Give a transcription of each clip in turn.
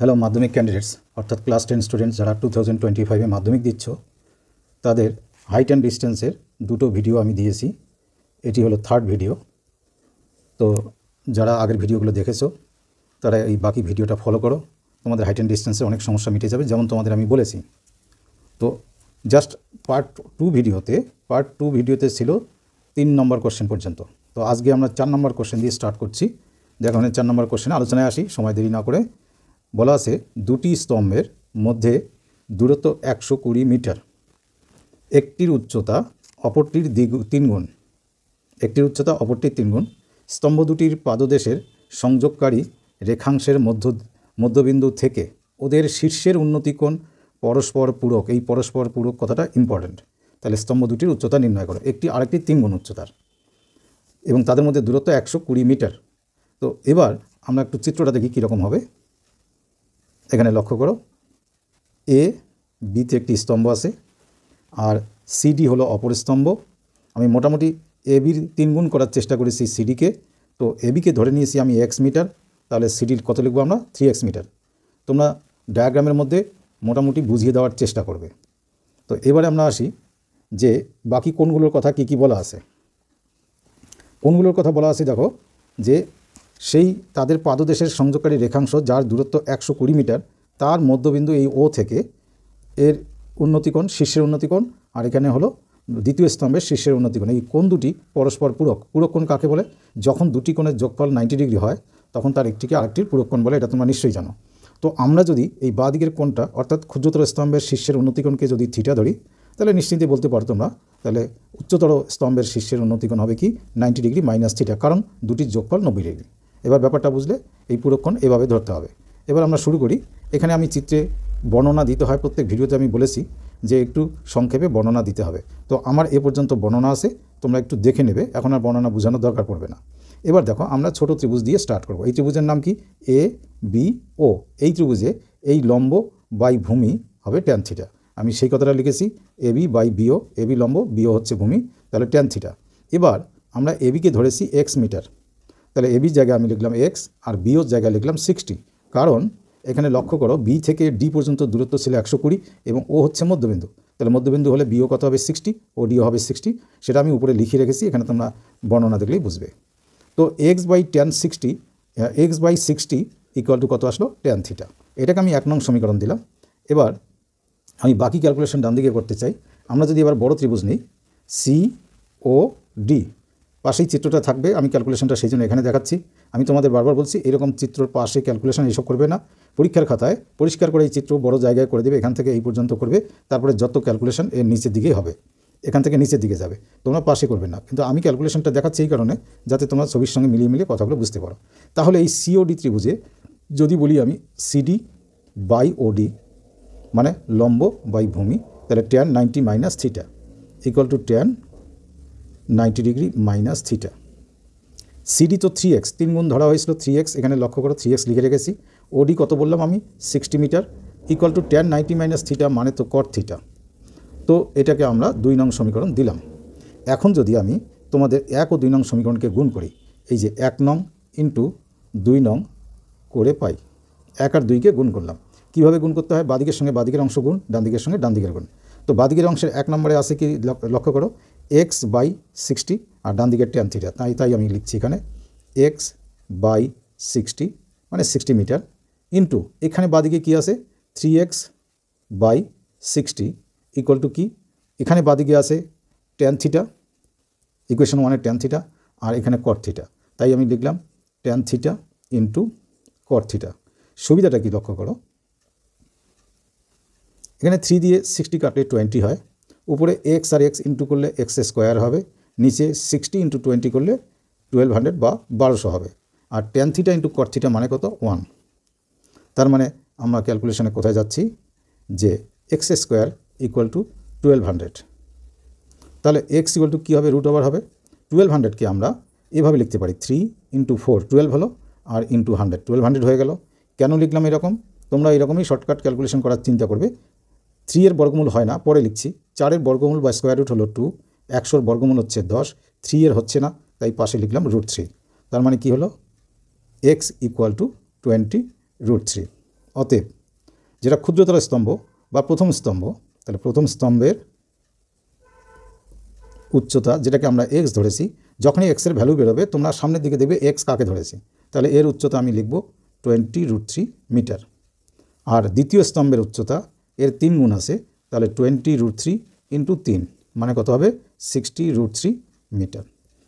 Hello মাধ্যমিক candidates অর্থাৎ class 10 students যারা 2025-এ মাধ্যমিক দিচ্ছ তাদের হাইট অ্যান্ড ডিস্টেন্সের দুটো ভিডিও আমি দিয়েছি। এটি হলো থার্ড ভিডিও। তো যারা আগের ভিডিওগুলো দেখেছো তারা এই বাকি ভিডিওটা ফলো করো, তোমাদের হাইট অ্যান্ড ডিস্টেন্সে অনেক সমস্যা মিটে যাবে, যেমন তোমাদের আমি বলেছি। তো জাস্ট পার্ট টু ভিডিওতে ছিল 3 নম্বর কোশ্চেন পর্যন্ত। তো আজকে আমরা 4 নম্বর কোশ্চেন দিয়ে স্টার্ট করছি। দেখো 4 নম্বর কোশ্চেনে আলোচনায় আসি, সময় দেরি না করে। বলা আছে দুটি স্তম্ভের মধ্যে দূরত্ব 120 মিটার, একটির উচ্চতা অপরটির 3 গুণ, স্তম্ভ দুটির পাদদেশের সংযোগকারী রেখাংশের মধ্যবিন্দু থেকে ওদের শীর্ষের উন্নতিকোণ পরস্পর পূরক। এই পরস্পর পূরক কথাটা ইম্পর্ট্যান্ট। তাহলে স্তম্ভ দুটির উচ্চতা নির্ণয় করো, একটি আরেকটি 3 গুণ উচ্চতার, এবং তাদের মধ্যে দূরত্ব 120 মিটার। তো এবার আমরা একটু চিত্রটা দেখি কীরকম হবে। এখানে লক্ষ্য করো, এ বিতে একটি স্তম্ভ আছে আর সিডি হলো অপর স্তম্ভ। আমি মোটামুটি এ বির 3 গুণ করার চেষ্টা করেছি সিডিকে। তো এবিকে ধরে নিয়েছি আমি x মিটার, তাহলে সিডির কত লিখবো আমরা 3x মিটার। তোমরা ডায়াগ্রামের মধ্যে মোটামুটি বুঝিয়ে দেওয়ার চেষ্টা করবে। তো এবারে আমরা আসি যে বাকি কোণগুলোর কথা কি বলা আছে। কোণগুলোর কথা বলা আছে, দেখো যে সেই তাদের পাদদেশের সংযোগকারী রেখাংশ যার দূরত্ব 120 মিটার, তার মধ্যবিন্দু এই ও থেকে এর উন্নতিকোণ, শীর্ষের উন্নতিকোণ, আর এখানে হলো দ্বিতীয় স্তম্ভের শীর্ষের উন্নতিকোণ। এই কোণ দুটি পরস্পর পূরক। পূরক কোণ কাকে বলে? যখন দুটি কোণের যোগফল 90 ডিগ্রি হয় তখন তার একটিকে আরেকটির পূরক কোণ বলে, এটা তোমরা নিশ্চয়ই জানো। তো আমরা যদি এই বাঁ দিকের কোণটা অর্থাৎ ক্ষুদ্রতর স্তম্ভের শীর্ষের উন্নতিকোণকে যদি থিটা ধরি, তাহলে নিশ্চিন্তে বলতে পারো তোমরা, তাহলে উচ্চতর স্তম্ভের শীর্ষের উন্নতিকোণ হবে কি 90 ডিগ্রি মাইনাস থিটা, কারণ দুটির যোগফল 90 ডিগ্রি। এবার ব্যাপারটা বুঝলে এই পূরক কোণ এভাবে ধরতে হবে। এবার আমরা শুরু করি। এখানে আমি চিত্রে বর্ণনা দিতে হয়, প্রত্যেক ভিডিওতে আমি বলেছি যে একটু সংক্ষেপে বর্ণনা দিতে হবে। তো আমার এ পর্যন্ত বর্ণনা আছে, তোমরা একটু দেখে নেবে, এখন আর বর্ণনা বোঝানোর দরকার পড়বে না। এবার দেখো আমরা ছোট ত্রিভুজ দিয়ে স্টার্ট করব। এই ত্রিভুজের নাম কি? এ বি ও। এই ত্রিভুজে এই লম্ব বাই ভূমি হবে ট্যান থিটা। আমি সেই কথাটা লিখেছি, A B by BO, A B লম্ব, বিও হচ্ছে ভূমি, তাহলে ট্যান থিটা। এবার আমরা এ বিকে ধরেছি x মিটার, তাহলে এ বির জায়গায় আমি লিখলাম x আর বিওর জায়গায় লিখলাম 60, কারণ এখানে লক্ষ্য করো বি থেকে ডি পর্যন্ত দূরত্ব ছিল 120 এবং ও হচ্ছে মধ্যবিন্দু। তাহলে মধ্যবিন্দু হলে বিও কত হবে 60 ও ডিও হবে 60, সেটা আমি উপরে লিখে রেখেছি, এখানে তোমরা বর্ণনা দেখলেই বুঝবে। তো x বাই 60 ইকুয়াল টু কত আসলো? Tan theta. এটাকে আমি 1 নং সমীকরণ দিলাম। এবার আমি বাকি ক্যালকুলেশন ডান দিকে করতে চাই। আমরা যদি এবার বড় ত্রিভুজ নিই, সি ও ডি, পাশেই চিত্রটা থাকবে, আমি ক্যালকুলেশনটা সেই জন্য এখানে দেখাচ্ছি। আমি তোমাদের বারবার বলছি এরকম চিত্রর পাশে ক্যালকুলেশন এইসব করবে না। পরীক্ষার খাতায় পরিষ্কার করে এই চিত্র বড় জায়গায় করে দেবে, এখান থেকে এই পর্যন্ত করবে, তারপরে যত ক্যালকুলেশন এর নিচের দিকেই হবে, এখান থেকে নিচের দিকে যাবে, তোমরা পাশে করবে না। কিন্তু আমি ক্যালকুলেশনটা দেখাচ্ছি এই কারণে যাতে তোমরা ছবির সঙ্গে মিলিয়ে কথাগুলো বুঝতে পারো। তাহলে এই সিওডি ত্রিভুজে যদি বলি আমি সিডি বাই ওডি মানে লম্ব বাই ভূমি, তাহলে tan 90 minus theta equal to tan 90 degree minus theta. CD তো 3x, 3 গুণ ধরা হয়েছিল 3x, এখানে লক্ষ্য করো 3x লিখে রেখেছি। ওডি কত বললাম আমি? 60 metre equal to tan 90 minus theta মানে তো কট থিটা। তো এটাকে আমরা 2 নং সমীকরণ দিলাম। এখন যদি আমি তোমাদের 1 ও 2 নং সমীকরণকে গুণ করি, এই যে 1 নং ইন্টু 2 নং করে পাই, 1 আর 2কে গুণ করলাম। কীভাবে গুণ করতে হয়? বাদিকের সঙ্গে বাদিকের অংশ গুণ, ডান দিকের সঙ্গে ডান দিকের গুণ। তো বাদিকের অংশের 1 নম্বরে আছে কি লক্ষ্য করো, x বাই 60 আর ডান দিকের ট্যান থিটা, তাই আমি লিখছি এখানে x বাই 60 মানে 60 মিটার ইন্টু এখানে বাদিকে কি আছে 3x বাই 60 ইকুয়াল টু কি, এখানে বাদিকে আছে ট্যান থিটা, ইকুয়েশন 1-এর ট্যান থিটা, আর এখানে কট থিটা, তাই আমি লিখলাম tan theta into cot theta. সুবিধাটা কি লক্ষ্য করো, এখানে 3 দিয়ে 60 কাটলে 20 হয়, উপরে x আর x ইন্টু করলে x স্কোয়ার হবে, নিচে 60 ইন্টু 20 করলে 1200 বা 1200 হবে, আর tan theta into cot theta মানে কত? 1। তার মানে আমরা ক্যালকুলেশনে কোথায় যাচ্ছি যে x স্কোয়ার ইকুয়াল টু 1200। তাহলে x ইকুয়াল টু কী হবে? রুট ওভার হবে। 1200কে আমরা এভাবে লিখতে পারি 3 ইন্টু 4 12 হলো, আর ইন্টু 100 1200 হয়ে গেল। কেন লিখলাম এরকম? তোমরা এরকমই শর্টকাট ক্যালকুলেশন করার চিন্তা করবে। 3 এর বর্গমূল হয় না, পরে লিখছি। 4 এর বর্গমূল বা স্কোয়ার রুট হলো 2, 100 বর্গমূল হচ্ছে 10, 3 এর হচ্ছে না, তাই পাশে লিখলাম √3। তার মানে কি হলো? x equal to 20 √3। অতএব যেটা ক্ষুদ্রতর স্তম্ভ বা প্রথম স্তম্ভ, তাহলে প্রথম স্তম্ভের উচ্চতা যেটাকে আমরা এক্স ধরেছি, যখনই এক্সের ভ্যালু বেরোবে তোমরা সামনের দিকে দেখবে এক্স কাকে ধরেছি, তাহলে এর উচ্চতা আমি লিখব 20√3 মিটার। আর দ্বিতীয় স্তম্ভের উচ্চতা এর 3 গুণ আছে, তাহলে 20√3 × 3 মানে কত হবে 60√3 মিটার।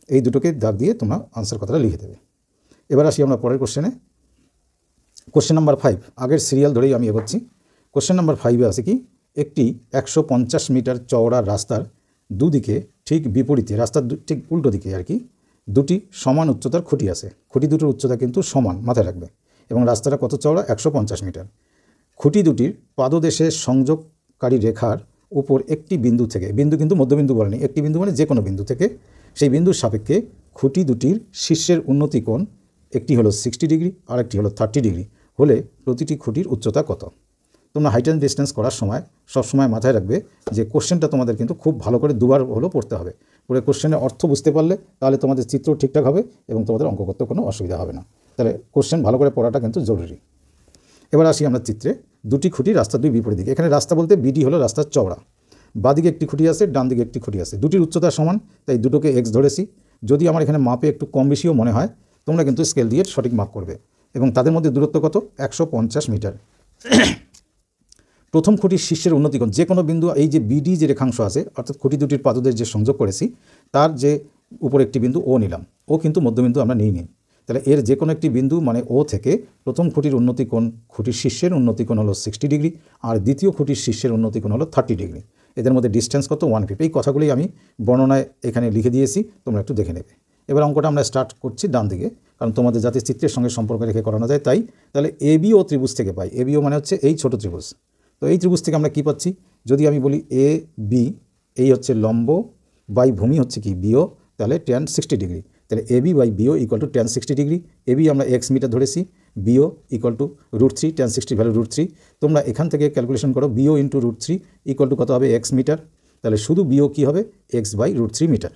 এই দুটোকে দাগ দিয়ে তোমরা আনসার কথাটা লিখে দেবে। এবার আসি আমরা পরের কোশ্চেনে। কোশ্চেন নাম্বার 5, আগের সিরিয়াল ধরেই আমি এগোচ্ছি। কোশ্চেন নাম্বার 5-এ আছে কি, একটি 150 মিটার চওড়া রাস্তার দুদিকে ঠিক বিপরীতে, রাস্তার ঠিক উল্টো দিকে আর কি, দুটি সমান উচ্চতার খুঁটি আছে। খুঁটি দুটোর উচ্চতা কিন্তু সমান, মাথায় রাখবে, এবং রাস্তাটা কত চওড়া 150 মিটার। খুঁটি দুটির পাদদেশে সংযোগকারী রেখার উপর একটি বিন্দু থেকে, বিন্দু কিন্তু মধ্যবিন্দু বলেনি, একটি বিন্দু মানে যে কোনো বিন্দু থেকে, সেই বিন্দুর সাপেক্ষে খুঁটি দুটির শীর্ষের উন্নতি কোণ একটি হলো 60 ডিগ্রি আর একটি হলো 30 ডিগ্রি হলে প্রতিটি খুঁটির উচ্চতা কত। তোমরা হাইট অ্যান্ড ডিস্টেন্স করার সময় সবসময় মাথায় রাখবে যে কোশ্চেনটা তোমাদের কিন্তু খুব ভালো করে দুবার হলো পড়তে হবে। পরে কোশ্চেনের অর্থ বুঝতে পারলে তাহলে তোমাদের চিত্র ঠিকঠাক হবে এবং তোমাদের অঙ্ক করতে কোনো অসুবিধা হবে না। তাহলে কোশ্চেন ভালো করে পড়াটা কিন্তু জরুরি। এবার আসি আমরা চিত্রে। দুটি খুঁটি রাস্তার দুই বিপরীত দিকে, এখানে রাস্তা বলতে বিডি হলো রাস্তার চওড়া, বাঁদিকে একটি খুঁটি আছে, ডান দিকে একটি খুঁটি আছে, দুটির উচ্চতা সমান, তাই দুটোকে এক্স ধরেছি। যদি আমার এখানে মাপে একটু কম বেশিও মনে হয়, তোমরা কিন্তু স্কেল দিয়ে সঠিক মাপ করবে। এবং তাদের মধ্যে দূরত্ব কত 150 মিটার। প্রথম খুঁটির শীর্ষের উন্নতিকোণ যে কোনো বিন্দু, এই যে বিডি যে রেখাংশ আছে অর্থাৎ খুঁটি দুটির পাদদেশ যে সংযোগ করেছি তার যে উপরে একটি বিন্দু ও নিলাম, ও কিন্তু মধ্যবিন্দু আমরা নিই। তাহলে এর যে কোনো একটি বিন্দু মানে ও থেকে প্রথম খুঁটির উন্নতিকোণ, খুঁটির শীর্ষের উন্নতিকোণ হলো 60 ডিগ্রি আর দ্বিতীয় খুঁটির শীর্ষের উন্নতিকোণ হলো 30 ডিগ্রি। এদের মধ্যে ডিস্টেন্স কত 150। এই কথাগুলি আমি বর্ণনায় এখানে লিখে দিয়েছি, তোমরা একটু দেখে নেবে। এবার অঙ্কটা আমরা স্টার্ট করছি ডান দিকে, কারণ তোমাদের যাতে চিত্রের সঙ্গে সম্পর্ক রেখে করানো যায় তাই। তাহলে এবিও ত্রিভুজ থেকে পাই, এবিও মানে হচ্ছে এই ছোট ত্রিভুজ। তো এই ত্রিভুজ থেকে আমরা কী পাচ্ছি, যদি আমি বলি এ বি, এই হচ্ছে লম্ব বাই ভূমি হচ্ছে কি বিও, তাহলে tan 60 ডিগ্রি। তাহলে A B by B O equal to tan 60 degree. A B আমরা এক্স মিটার ধরেছি, B O equal to √3, tan 60 value √3। তোমরা এখান থেকে ক্যালকুলেশন করো, বিও ইন্টু √3 ইকুয়াল টু কত হবে এক্স মিটার। তাহলে শুধু বিও কী হবে এক্স বাই √3 মিটার।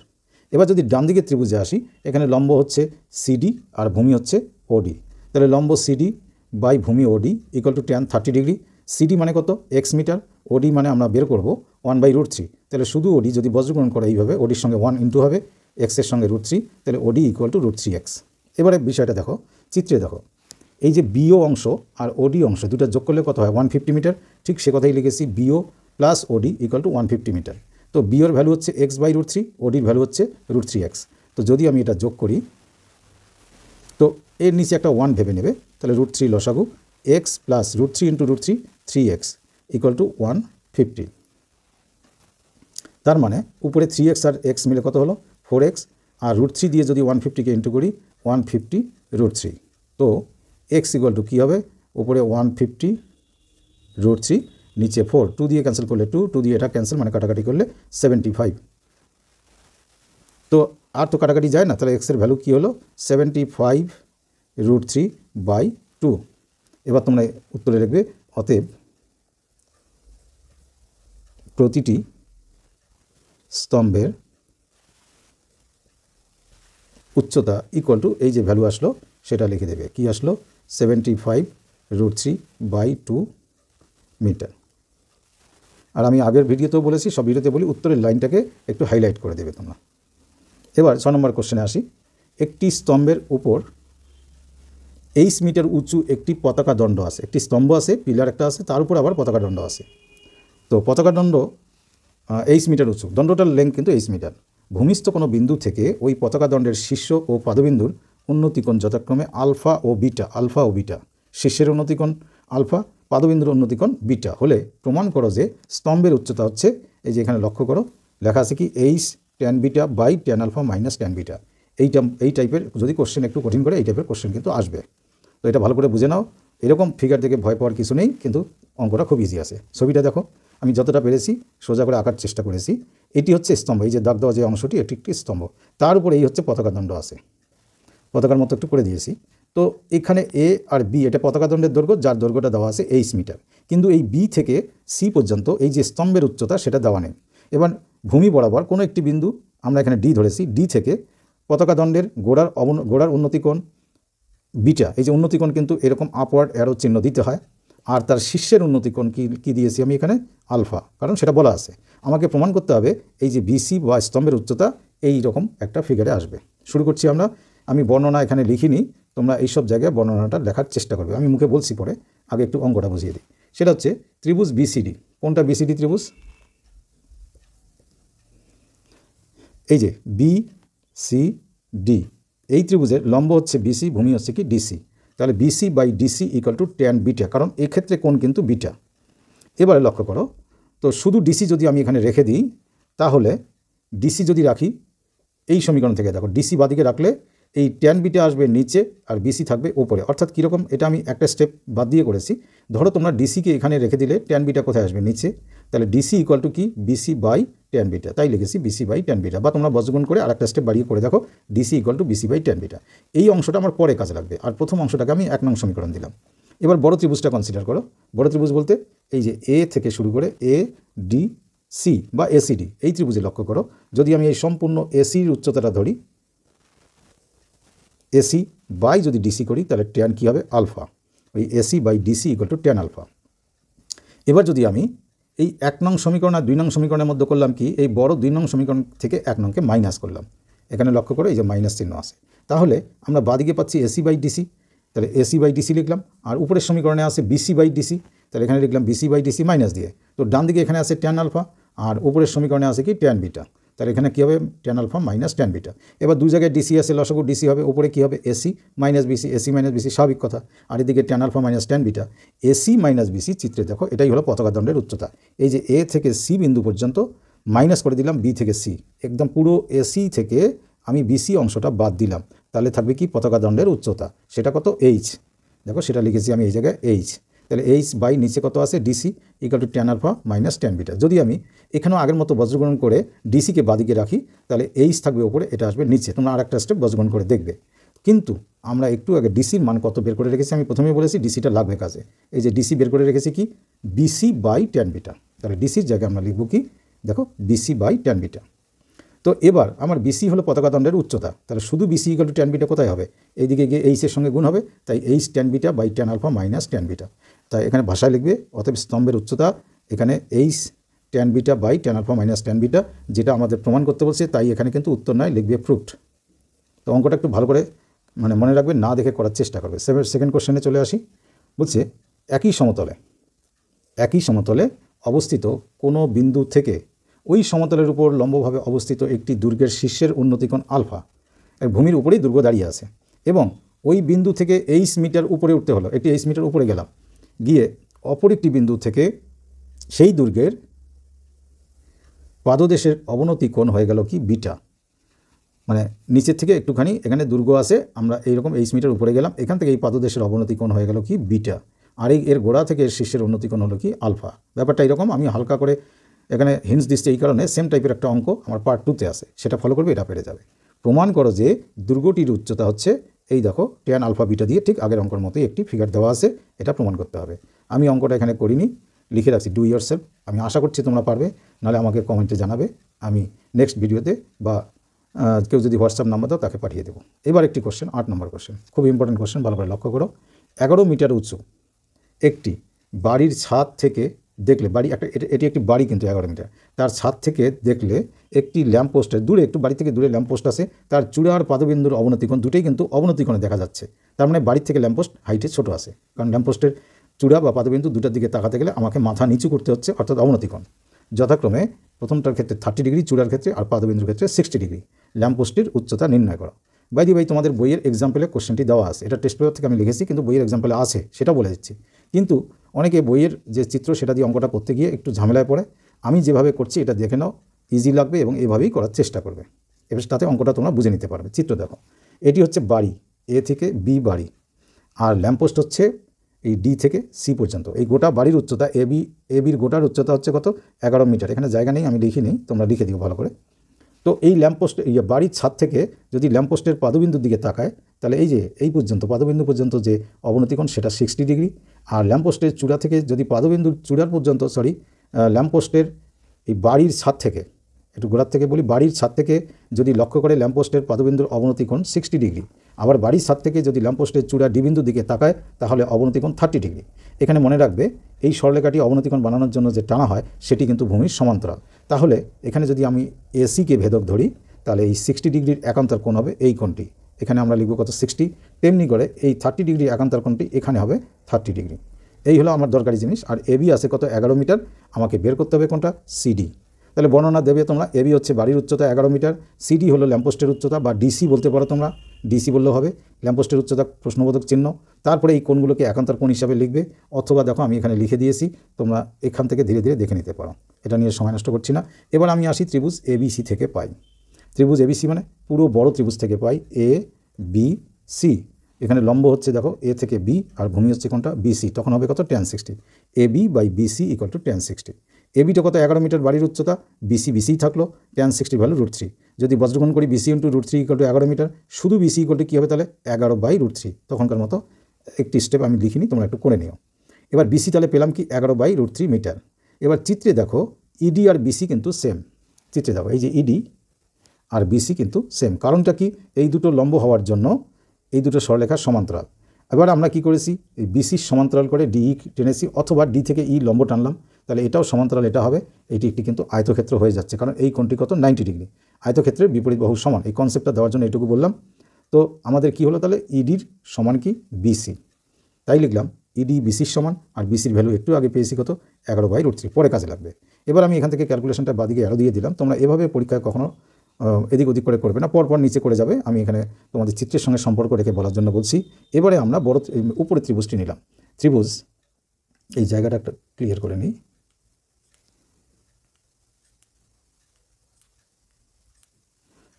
এবার যদি ডান দিকের ত্রিভুজে আসি, এখানে লম্ব হচ্ছে সিডি আর ভূমি হচ্ছে ওডি। তাহলে লম্ব সিডি বাই ভূমি OD equal to tan 30 degree. CD মানে কত এক্স মিটার, ওডি মানে আমরা বের করব 1/√3। তাহলে শুধু ওডি যদি বজ্রগ্রহণ করে এইভাবে, ওডির সঙ্গে 1 ইন্টু হবে এক্সের সঙ্গে √3, তাহলে ওডি ইকুয়াল টু √3x। এবারে বিষয়টা দেখো, চিত্রে দেখো, এই যে বিও অংশ আর ওডি অংশ দুটো যোগ করলে কত হয় 150 মিটার। ঠিক সে কথাই লিখেছি, B O plus O D equal to 150 metre. তো বিওর ভ্যালু হচ্ছে x/√3, ওডির ভ্যালু হচ্ছে √3x। তো যদি আমি এটা যোগ করি, তো এর নিচে একটা 1 ভেবে নেবে, তাহলে √3 লসাগু, x plus √3 into √3 3x equal to 150। তার মানে উপরে 3x আর x মিলে কত হলো 4x, আর √3 দিয়ে যদি 150কে ইন্টু করি 150√3। তো x ইকুয়াল টু কী হবে, উপরে 150√3, নিচে 4, 2 দিয়ে ক্যান্সেল করলে 2 দিয়ে এটা ক্যান্সেল মানে কাটাকাটি করলে 75। তো আর তো কাটাকাটি যায় না, তাহলে এক্সের ভ্যালু কী হলো 75√3/2। এবার তোমরা উত্তরে লিখবে, অতএব প্রতিটি স্তম্ভের উচ্চতা ইকুয়াল টু এই যে ভ্যালু আসলো সেটা লিখে দেবে। কি আসলো 75√3/2 মিটার। আর আমি আগের ভিডিওতেও বলেছি, সব ভিডিওতে বলি, উত্তরের লাইনটাকে একটু হাইলাইট করে দেবে তোমরা। এবার 6 নম্বর কোশ্চেনে আসি। একটি স্তম্ভের উপর 8 মিটার উঁচু একটি পতাকা দণ্ড আছে, একটি স্তম্ভ আছে, পিলার একটা আছে, তার উপর আবার পতাকা দণ্ড আছে। তো পতাকা দণ্ড 8 মিটার উঁচু, দণ্ডটার লেন্থ কিন্তু 8 মিটার। ভূমিস্থ কোনো বিন্দু থেকে ওই পতাকা দণ্ডের শীর্ষ ও পাদবিন্দুর উন্নতিকোণ যথাক্রমে আলফা ও বিটা। শীর্ষের উন্নতিকোণ আলফা, পাদবিন্দুর উন্নতিকোণ বিটা হলে প্রমাণ করো যে স্তম্ভের উচ্চতা হচ্ছে, এই যে এখানে লক্ষ্য করো লেখা আছে কি h tan beta by tan alpha minus tan beta. এই টাইপের যদি কোশ্চেন একটু কঠিন করে, এই টাইপের কোশ্চেন কিন্তু আসবে। তো এটা ভালো করে বুঝে নাও, এরকম ফিগার থেকে ভয় পাওয়ার কিছু নেই, কিন্তু অঙ্কটা খুব ইজি আছে। ছবিটা দেখো, আমি যতটা পেরেছি সোজা করে আঁকার চেষ্টা করেছি। এটি হচ্ছে স্তম্ভ, এই যে দাগ দেওয়া যে অংশটি এটি একটি স্তম্ভ, তার উপরে এই হচ্ছে পতাকা দণ্ড আছে, পতাকার মতো একটু করে দিয়েছি। তো এখানে এ আর বি এটা পতাকা দণ্ডের দৈর্ঘ্য, যার দৈর্ঘ্যটা দেওয়া আছে 8 মিটার। কিন্তু এই বি থেকে সি পর্যন্ত এই যে স্তম্ভের উচ্চতা সেটা দেওয়া নেই। এবার ভূমি বরাবর কোনো একটি বিন্দু আমরা এখানে ডি ধরেছি, ডি থেকে পতাকা দণ্ডের গোড়ার উন্নতিকোণ বিটা, এই যে উন্নতিকোণ কিন্তু এরকম আপওয়ার্ড অ্যারো চিহ্ন দিতে হয়। আর তার শীর্ষের উন্নতিকোণ কী দিয়েছি আমি এখানে আলফা, কারণ সেটা বলা আছে। আমাকে প্রমাণ করতে হবে এই যে বিসি বা স্তম্ভের উচ্চতা এই রকম একটা ফিগারে আসবে। শুরু করছি আমরা। আমি বর্ণনা এখানে লিখিনি, তোমরা এইসব জায়গায় বর্ণনাটা লেখার চেষ্টা করবে, আমি মুখে বলছি পরে, আগে একটু অঙ্কটা বুঝিয়ে দিই। সেটা হচ্ছে ত্রিভুজ বিসিডি। কোনটা বিসিডি ত্রিভুজ? এই যে বিসিডি, এই ত্রিভুজের লম্ব হচ্ছে বিসি, ভূমি হচ্ছে কি ডিসি। তাহলে B C by D C equal to tan beta, কারণ এক্ষেত্রে কোণ কিন্তু বিটা। এবারে লক্ষ্য করো, তো শুধু ডিসি যদি আমি এখানে রেখে দিই, তাহলে ডিসি যদি রাখি এই সমীকরণ থেকে, দেখো ডিসি বাদিকে রাখলে এই ট্যান বিটা আসবে নিচে আর বিসি থাকবে ওপরে। অর্থাৎ কীরকম, এটা আমি একটা স্টেপ বাদ দিয়ে করেছি। ধরো তোমরা ডিসিকে এখানে রেখে দিলে ট্যান বিটা কোথায় আসবে? নিচে। তাহলে ডিসি ইকুয়াল টু কি? বিসি বাই ট্যান বিটা, তাই লিখেছি বিসি বাই ট্যান বিটা। বা তোমরা বজ্রগুণ করে আর একটা স্টেপ বাড়িয়ে করে দেখো, D C equal to B C by tan beta. এই অংশটা আমার পরে কাজে লাগবে, আর প্রথম অংশটাকে আমি 1 নং সমীকরণ দিলাম। এবার বড় ত্রিভুজটা কনসিডার করো। বড় ত্রিভুজ বলতে এই যে এ থেকে শুরু করে এ ডি সি বা এসিডি, এই ত্রিভুজে লক্ষ্য করো, যদি আমি এই সম্পূর্ণ এসির উচ্চতাটা ধরি, এসি বাই যদি ডিসি করি, তাহলে ট্যান কী হবে? আলফা। ওই A C by D C equal to tan alpha. এবার যদি আমি এই 1 নং সমীকরণ আর 2 নং সমীকরণের মধ্যে করলাম কি, এই বড় 2 নং সমীকরণ থেকে 1 নংকে মাইনাস করলাম। এখানে লক্ষ্য করে এই যে মাইনাস চিহ্ন আছে, তাহলে আমরা বাদিকে পাচ্ছি এসি বাই ডিসি, তাহলে এসি বাই ডিসি লিখলাম। আর উপরের সমীকরণে আছে বিসি বাই ডিসি, তাহলে এখানে লিখলাম বিসি বাই ডিসি মাইনাস দিয়ে। তো ডান দিকে এখানে আছে ট্যান আলফা, আর উপরের সমীকরণে আছে কি? Tan beta. তাহলে এখানে কী হবে? Tan alpha minus tan beta. এবার দুই জায়গায় ডিসি আছে, লসাগু ডিসি হবে, উপরে কী হবে? A C minus B C, A C minus B C, স্বাভাবিক কথা। আর এদিকে tan alpha minus tan beta. A C minus B C চিত্রে দেখো, এটাই হলো পতাকা দণ্ডের উচ্চতা। এই যে এ থেকে সি বিন্দু পর্যন্ত মাইনাস করে দিলাম বি থেকে সি, একদম পুরো এসি থেকে আমি বিসি অংশটা বাদ দিলাম, তাহলে থাকবে কি? পতাকা দণ্ডের উচ্চতা। সেটা কত? এইচ। দেখো সেটা লিখেছি আমি এই জায়গায় এইচ। তাহলে এইচ বাই নিচে কত আছে? D C equal to tan alpha minus tan beta. যদি আমি এখানেও আগের মতো বজ্রগ্রহণ করে ডিসিকে বাদিকে রাখি, তাহলে এইচ থাকবে ওপরে, এটা আসবে নিচে। তোমরা আর একটা স্টেপ বজ্রগ্রহণ করে দেখবে। কিন্তু আমরা একটু আগে ডিসির মান কত বের করে রেখেছি, আমি প্রথমেই বলেছি ডিসিটা লাগবে কাজে। এই যে ডিসি বের করে রেখেছি কি? B C by tan beta. তাহলে ডিসির জায়গায় আমরা লিখব কি? দেখো বিসি বাই ট্যান বিটা। তো এবার আমার বিসি হলো পতাকা দণ্ডের উচ্চতা, তাহলে শুধু B C equal to tan beta কোথায় হবে? এইদিকে গিয়ে এইচের সঙ্গে গুণ হবে, তাই H tan beta by tan alpha minus tan beta. তাই এখানে ভাষায় লিখবে, অতএব স্তম্ভের উচ্চতা এখানে H tan beta by tan alpha minus tan beta, যেটা আমাদের প্রমাণ করতে বলছে। তাই এখানে কিন্তু উত্তর নয়, লিখবে প্রুফড। তো অঙ্কটা একটু ভালো করে মনে রাখবে, না দেখে করার চেষ্টা করবে। সেকেন্ড কোশ্চেনে চলে আসি। বলছে একই সমতলে অবস্থিত কোনো বিন্দু থেকে ওই সমতলের উপর লম্বভাবে অবস্থিত একটি দুর্গের শীর্ষের উন্নতিকোণ আলফা, ভূমির উপরেই দুর্গ দাঁড়িয়ে আছে, এবং ওই বিন্দু থেকে 8 মিটার উপরে উঠতে হলো। একটি 8 মিটার উপরে গেলাম, গিয়ে অপর একটি বিন্দু থেকে সেই দুর্গের পাদদেশের অবনতি কোণ হয়ে গেল কি? বিটা। মানে নিচের থেকে একটুখানি এখানে দুর্গ আছে, আমরা এইরকম 8 মিটার উপরে গেলাম, এখান থেকে এই পাদদেশের অবনতি কোণ হয়ে গেল কি? বিটা। আর এর গোড়া থেকে এর শীর্ষের উন্নতি কোণ হলো কি? আলফা। ব্যাপারটা এরকম, আমি হালকা করে এখানে হিন্টস দিচ্ছি এই কারণে, সেম টাইপের একটা অঙ্ক আমার পার্ট 2-তে আছে, সেটা ফলো করবে, এটা পেরে যাবে। প্রমাণ করো যে দুর্গটির উচ্চতা হচ্ছে, এই দেখো ট্যান আলফা বিটা দিয়ে ঠিক আগের অঙ্কের মতোই একটি ফিগার দেওয়া আছে, এটা প্রমাণ করতে হবে। আমি অঙ্কটা এখানে করিনি, লিখে রাখছি ডু ইয়োর সেলফ। আমি আশা করছি তোমরা পারবে, নাহলে আমাকে কমেন্টে জানাবে, আমি নেক্সট ভিডিওতে বা কেউ যদি হোয়াটসঅ্যাপ নাম্বার দাও তাকে পাঠিয়ে দেবো। এবার একটি কোশ্চেন, 8 নম্বর কোশ্চেন, খুব ইম্পর্টেন্ট কোশ্চেন, ভালো করে লক্ষ্য করো। 11 মিটার উঁচু একটি বাড়ির ছাদ থেকে দেখলে, এটি একটি বাড়ি কিন্তু 11 মিটার, তার ছাদ থেকে দেখলে একটি ল্যাম্পপোস্টের দূরে, একটু বাড়ি থেকে দূরে ল্যাম্পপোস্ট আছে, তার চূড়া আর পাদবিন্দুর অবনতিকোণ দুটোই কিন্তু অবনতিকোণে দেখা যাচ্ছে। তার মানে বাড়ির থেকে ল্যাম্পপোস্ট হাইটে ছোটো আছে, কারণ ল্যাম্পপোস্টের চূড়া বা পাদবিন্দু দুটার দিকে তাকাতে গেলে আমাকে মাথা নিচু করতে হচ্ছে, অর্থাৎ অবনতিকোণ। যথাক্রমে প্রথমটার ক্ষেত্রে 30 ডিগ্রি চূড়ার ক্ষেত্রে, আর পাদবিন্দুর ক্ষেত্রে 60 ডিগ্রি। ল্যাম্পপোস্টের উচ্চতা নির্ণয় করো। বাই তোমাদের বইয়ের এক্সাম্পলে কোশ্চেনটি দেওয়া আছে, এটা টেস্ট পেপার থেকে আমি লিখেছি, কিন্তু বইয়ের এক্সাম্পলে আছে, সেটা বলে দিচ্ছি। কিন্তু অনেকে বইয়ের যে চিত্র সেটা দিয়ে অঙ্কটা করতে গিয়ে একটু ঝামেলায় পড়ে। আমি যেভাবে করছি এটা দেখে নাও, ইজি লাগবে এবং এভাবেই করার চেষ্টা করবে, এবার তাতে অঙ্কটা তোমরা বুঝে নিতে পারবে। চিত্র দেখো, এটি হচ্ছে বাড়ি, এ থেকে বি বাড়ি, আর ল্যাম্পপোস্ট হচ্ছে এই ডি থেকে সি পর্যন্ত। এই গোটা বাড়ির উচ্চতা এবির গোটার উচ্চতা হচ্ছে কত? 11 মিটার। এখানে জায়গা নেই, আমি লিখিনি, তোমরা লিখে দিও ভালো করে। তো এই ল্যাম্পপোস্ট, বাড়ির ছাদ থেকে যদি ল্যাম্পপোস্টের পাদবিন্দুর দিকে তাকায়, তাহলে এই যে এই পর্যন্ত পাদবিন্দু পর্যন্ত যে অবনতিকোণ সেটা 60 ডিগ্রি। আর ল্যাম্পপোস্টের চূড়া থেকে যদি পাদবিন্দুর চূড়ার পর্যন্ত, ল্যাম্পপোস্টের এই বাড়ির ছাদ থেকে, একটু গোড়ার থেকে বলি, বাড়ির ছাদ থেকে যদি লক্ষ্য করে ল্যাম্পপোস্টের পাদবিন্দুর অবনতিকোণ 60 ডিগ্রি। আবার বাড়ির ছাদ থেকে যদি ল্যাম্পপোস্টের চূড়া ডি বিন্দুর দিকে তাকায় তাহলে অবনতি কোণ 30 ডিগ্রি। এখানে মনে রাখবে এই সরলরেখাটি অবনতি কোণ বানানোর জন্য যে টানা হয় সেটি কিন্তু ভূমির সমান্তরাল। তাহলে এখানে যদি আমি এসিকে ভেদক ধরি তাহলে এই 60 ডিগ্রির একান্তর কোণ হবে এই কোণটি, এখানে আমরা লিখব কত 60, তেমনি করে এই 30 ডিগ্রির একান্তর কোণটি এখানে হবে 30 ডিগ্রি। এই হলো আমার দরকারি জিনিস। আর এবি আছে কত 11 মিটার, আমাকে বের করতে হবে কোনটা সিডি। তাহলে বর্ণনা দেবে তোমরা, এবি হচ্ছে বাড়ির উচ্চতা 11 মিটার, সিডি হলো ল্যাম্পপোস্টের উচ্চতা বা ডিসি বলতে পারো তোমরা, ডিসি বললেও হবে, ল্যাম্পপোস্টের উচ্চতা প্রশ্নবোধক চিহ্ন। তারপরে এই কোণগুলোকে একান্তর কোণ হিসাবে লিখবে, অথবা দেখো আমি এখানে লিখে দিয়েছি, তোমরা এখান থেকে ধীরে ধীরে দেখে নিতে পারো, এটা নিয়ে সময় নষ্ট করছি না। এবার আমি আসি ত্রিভুজ এবিসি থেকে পাই। ত্রিভুজ এবিসি মানে পুরো বড় ত্রিভুজ থেকে পাই এ বি সি। এখানে লম্ব হচ্ছে দেখো এ থেকে বি আর ভূমি হচ্ছে কোনটা বিসি, তখন হবে কত tan 60, A B by B C equal to tan 60। এবিটা কত 11 মিটার বাড়ির উচ্চতা, বিসি বিসিই থাকলো, tan 60 ভ্যালু √3। যদি বজ্রগুণ করি B C into √3 equal to 11 metre, শুধু বিসি ইকুয়াল টু কী হবে তাহলে 11/√3। তখনকার মতো একটি স্টেপ আমি লিখিনি, তোমরা একটু করে নিও। এবার বিসি তাহলে পেলাম কি 11/√3 মিটার। এবার চিত্রে দেখো ইডি আর বিসি কিন্তু সেম, চিত্রে দেখো এই যে ইডি আর বিসি কিন্তু সেম। কারণটা কি, এই দুটো লম্ব হওয়ার জন্য এই দুটো সরলরেখার সমান্তরাল। এবার আমরা কি করেছি, এই বিসির সমান্তরাল করে ডি টেনেছি, অথবা ডি থেকে ই লম্ব টানলাম, তাহলে এটাও সমান্তরাল এটা হবে। এটি একটি কিন্তু আয়তক্ষেত্র হয়ে যাচ্ছে, কারণ এই কোণটি কত 90 ডিগ্রি, আয়তক্ষেত্রের বিপরীত বাহু সমান। এই কনসেপ্টটা দেওয়ার জন্য এটুকু বললাম। তো আমাদের কি হলো তাহলে, ইডির সমান কি বিসি, তাই লিখলাম ইডি বিসির সমান, আর বিসির ভ্যালু একটু আগে পেয়েছি কত 11/√3, পরে কাজে লাগবে। এবার আমি এখান থেকে ক্যালকুলেশনটা বাদিকে অ্যারো দিয়ে দিলাম। তোমরা এভাবে পরীক্ষায় কখনো এদিক ওদিক করে করবে না, পরপর নিচে করে যাবে। আমি এখানে তোমাদের চিত্রের সঙ্গে সম্পর্ক রেখে বলার জন্য বলছি। এবারে আমরা বড় উপরে ত্রিভুজটি নিলাম। ত্রিভুজ, এই জায়গাটা একটা ক্লিয়ার করে নিই।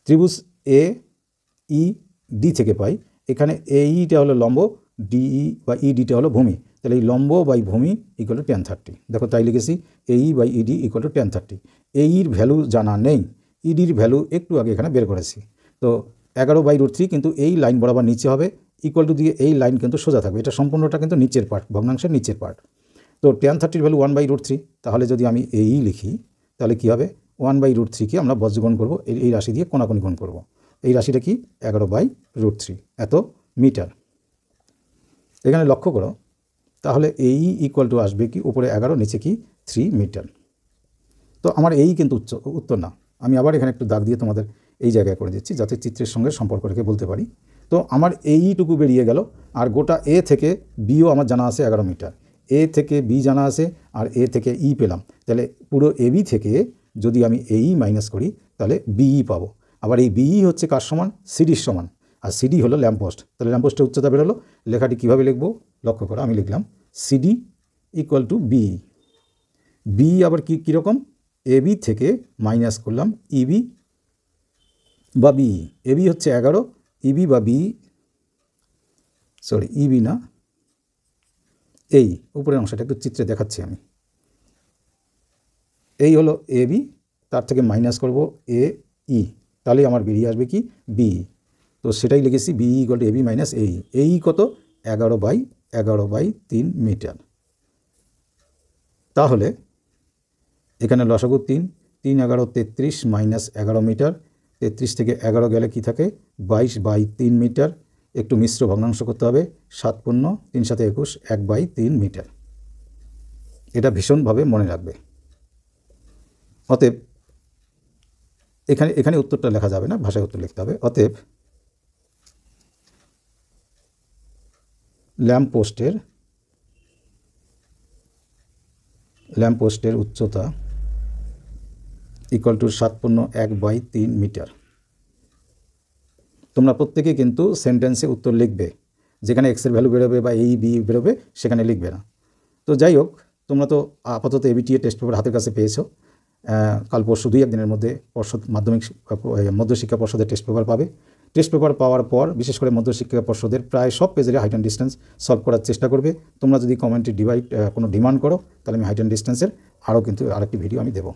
ত্রিভুজ এ ই ডি থেকে পাই, এখানে এইটা হলো লম্ব, ডিই বা ইডিটা হলো ভূমি, তাহলে এই লম্ব বাই ভূমি ইকুয়াল টু tan 30। দেখো তাই লিখেছি, এই by ED equal to tan 30। এইর ভ্যালু জানা নেই, ইডির ভ্যালু একটু আগে এখানে বের করেছি। তো 11/√3 কিন্তু এই লাইন বরাবর নিচে হবে, ইকুয়াল টু দিয়ে এই লাইন কিন্তু সোজা থাকবে, এটা সম্পূর্ণটা কিন্তু নিচের পার্ট, ভগ্নাংশের নিচের পার্ট। তো tan 30 ভ্যালু 1/√3, তাহলে যদি আমি এই লিখি তাহলে কি হবে, 1/√3কে আমরা বজ্রগুণ করবো, এই রাশি দিয়ে কোণাকুণি গুণ করবো। এই রাশিটা কি 11/√3 এত মিটার। এখানে লক্ষ্য করো, তাহলে এই ইকুয়াল টু আসবে কি, উপরে 11 নিচে কি 3 মিটার। তো আমার এই কিন্তু উত্তর না। আমি আবার এখানে একটু দাগ দিয়ে তোমাদের এই জায়গায় করে দিচ্ছি, যাতে চিত্রের সঙ্গে সম্পর্ক রেখে বলতে পারি। তো আমার এইটুকু বেরিয়ে গেল, আর গোটা এ থেকে বিও আমার জানা আছে 11 মিটার, এ থেকে বি জানা আছে, আর এ থেকে ই পেলাম। তাহলে পুরো এবি থেকে যদি আমি এই মাইনাস করি তাহলে বিই পাবো। আবার এই বিই হচ্ছে কার সমান, সিডির সমান, আর সিডি হলো ল্যাম্পপোস্ট। তাহলে ল্যাম্পপোস্টের উচ্চতা বেরোলো। লেখাটি কীভাবে লিখবো লক্ষ্য করো, আমি লিখলাম C D equal to B. B আবার কীরকম, এবি থেকে মাইনাস করলাম ইবি বা বি। এবি হচ্ছে 11, ইবি বা বি, সরি ইবি না, এই উপরের অংশটা একটু চিত্রে দেখাচ্ছি আমি। এই হলো এবি, তার থেকে মাইনাস করব এ ই, তাহলে আমার বেরিয়ে আসবে কি বি। তো সেটাই লিখেছি, B equal to A B minus এই। এই কত 11/3 মিটার। তাহলে এখানে লসাগু 3, 3 11 33 মাইনাস 11 মিটার, 33 থেকে 11 গেলে কি থাকে 22/3 মিটার। একটু মিশ্র ভগ্নাংশ করতে হবে, 7 পূর্ণ 3 7 21, 1/3 মিটার। এটা ভীষণভাবে মনে রাখবে। অতএব এখানে উত্তরটা লেখা যাবে না, ভাষায় উত্তর লিখতে হবে। অতএব ল্যাম্পপোস্টের উচ্চতা ইকুয়াল টু 7 পূর্ণ 1/3 মিটার। তোমরা প্রত্যেকে কিন্তু সেন্টেন্সে উত্তর লিখবে, যেখানে এক্সের ভ্যালু বেরোবে বা এই বি বেরোবে সেখানে লিখবে না। তো যাই হোক, তোমরা তো আপাতত এবিটিএ টেস্ট পেপার হাতের কাছে পেয়েছো। কাল পরশু 2-1 দিনের মধ্যে পর্ষদ মাধ্যমিক মধ্যশিক্ষা পর্ষদের টেস্ট পেপার পাবে। টেস্ট পেপার পাওয়ার পর বিশেষ করে মধ্যশিক্ষা পর্ষদের প্রায় সব পেজের হাইট অ্যান্ড ডিস্টেন্স সলভ করার চেষ্টা করবে। তোমরা যদি কমেন্টে কোনো ডিমান্ড করো তাহলে আমি হাইট অ্যান্ড ডিস্টেন্সের আরও কিন্তু আরেকটি ভিডিও আমি দেবো।